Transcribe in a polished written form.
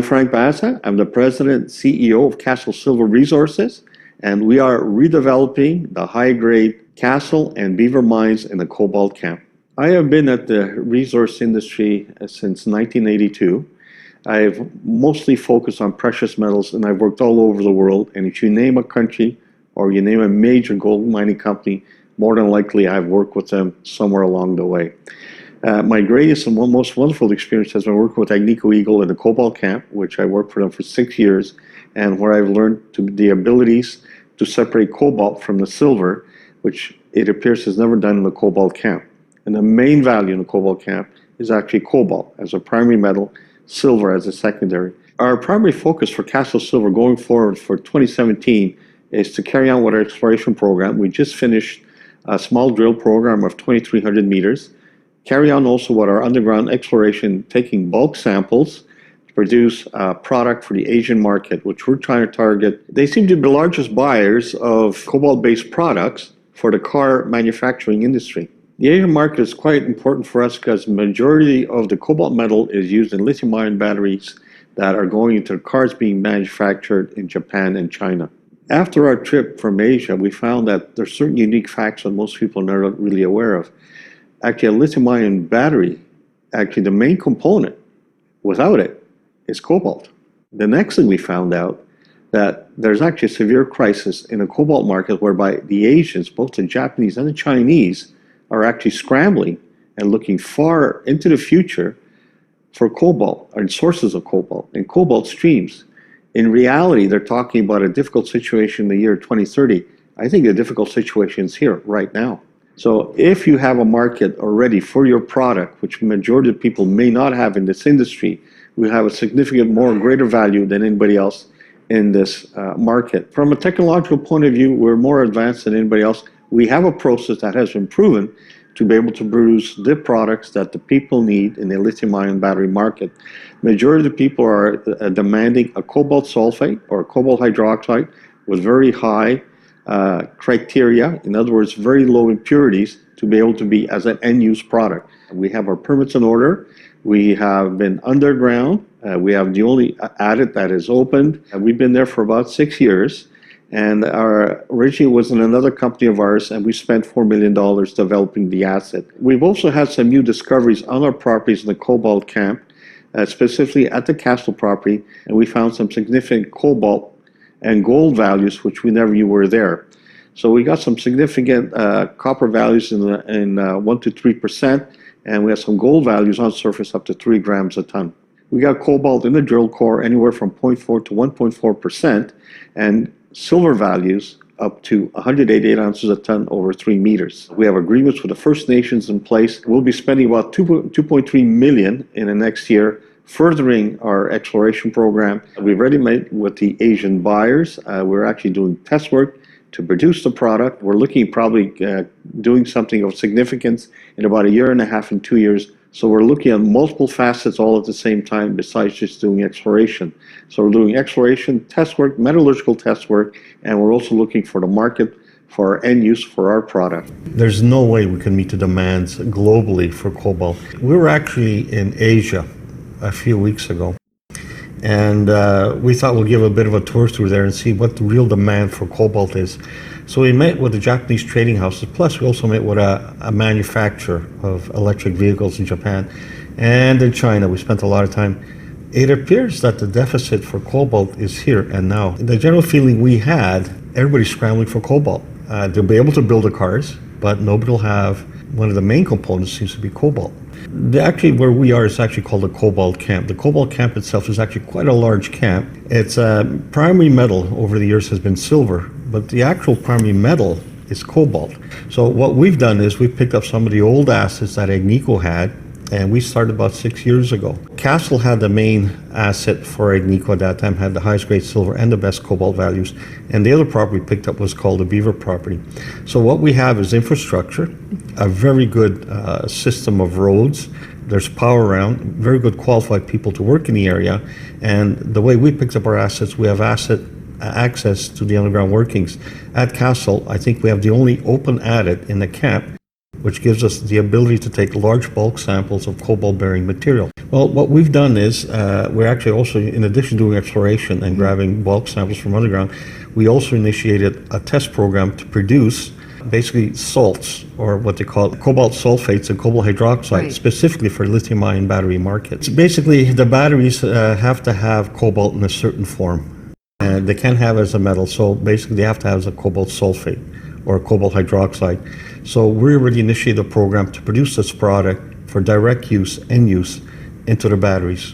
I'm Frank Bassa. I'm the President and CEO of Castle Silver Resources, and we are redeveloping the high-grade Castle and Beaver mines in the Cobalt Camp. I have been at the resource industry since 1982. I've mostly focused on precious metals, and I've worked all over the world. And if you name a country or you name a major gold mining company, more than likely I've worked with them somewhere along the way. My greatest and most wonderful experience has been working with Agnico Eagle in the Cobalt Camp, which I worked for them for 6 years, and where I've learned the abilities to separate cobalt from the silver, which it appears is never done in the Cobalt Camp. And the main value in the Cobalt Camp is actually cobalt as a primary metal, silver as a secondary. Our primary focus for Castle Silver going forward for 2017 is to carry on with our exploration program. We just finished a small drill program of 2,300 meters. Carry on also with our underground exploration, taking bulk samples to produce a product for the Asian market, which we're trying to target. They seem to be the largest buyers of cobalt-based products for the car manufacturing industry. The Asian market is quite important for us because the majority of the cobalt metal is used in lithium-ion batteries that are going into the cars being manufactured in Japan and China. After our trip from Asia, we found that there's certain unique facts that most people are not really aware of. Actually, a lithium-ion battery, actually the main component, without it, is cobalt. The next thing we found out that there's actually a severe crisis in the cobalt market whereby the Asians, both the Japanese and the Chinese, are actually scrambling and looking far into the future for cobalt and sources of cobalt and cobalt streams. In reality, they're talking about a difficult situation in the year 2030. I think the difficult situation is here right now. So if you have a market already for your product, which majority of people may not have in this industry, we have a significant more greater value than anybody else in this market. From a technological point of view, we're more advanced than anybody else. We have a process that has been proven to be able to produce the products that the people need in the lithium-ion battery market. Majority of the people are demanding a cobalt sulfate or a cobalt hydroxide with very high criteria, in other words, very low impurities to be able to be as an end-use product. We have our permits in order. We have been underground. We have the only adit that is opened. We've been there for about 6 years, and originally was in another company of ours, and we spent $4 million developing the asset. We've also had some new discoveries on our properties in the Cobalt Camp, specifically at the Castle property, and we found some significant cobalt and gold values which we never knew were there. So we got some significant copper values in 1 to 3%, and we have some gold values on surface up to 3 grams a ton. We got cobalt in the drill core anywhere from 0.4 to 1.4%, and silver values up to 188 ounces a ton over 3 meters. We have agreements with the First Nations in place. We'll be spending about $2.3 million in the next year furthering our exploration program. We've already met with the Asian buyers. We're actually doing test work to produce the product. We're looking probably doing something of significance in about 1.5 years and 2 years. So we're looking at multiple facets all at the same time besides just doing exploration. So we're doing exploration, test work, metallurgical test work, and we're also looking for the market for our end use for our product. There's no way we can meet the demands globally for cobalt. We were actually in Asia a few weeks ago, and we thought we'll give a bit of a tour through there and see what the real demand for cobalt is. So we met with the Japanese trading houses, plus we also met with a manufacturer of electric vehicles in Japan and in China. We spent a lot of time. It appears that the deficit for cobalt is here and now. The general feeling we had, everybody's scrambling for cobalt. They'll be able to build the cars, but nobody will have, one of the main components seems to be cobalt. Actually, where we are is actually called the Cobalt Camp. The Cobalt Camp itself is actually quite a large camp. Its primary metal over the years has been silver, but the actual primary metal is cobalt. So what we've done is we've picked up some of the old assets that Agnico had, and we started about 6 years ago. Castle had the main asset for Agnico at that time, had the highest grade silver and the best cobalt values, and the other property we picked up was called the Beaver property. So what we have is infrastructure, a very good system of roads, there's power around, very good qualified people to work in the area, and the way we picked up our assets, we have access to the underground workings. At Castle, I think we have the only open adit in the camp, which gives us the ability to take large bulk samples of cobalt-bearing material. Well, what we've done is we're actually also, in addition to doing exploration and grabbing bulk samples from underground, we also initiated a test program to produce basically salts, or what they call cobalt sulfates and cobalt hydroxide, specifically for lithium-ion battery markets. Basically, the batteries have to have cobalt in a certain form, and they can't have it as a metal, so basically they have to have it as a cobalt sulfate or cobalt hydroxide. So we already initiated a program to produce this product for direct use, end use, into the batteries.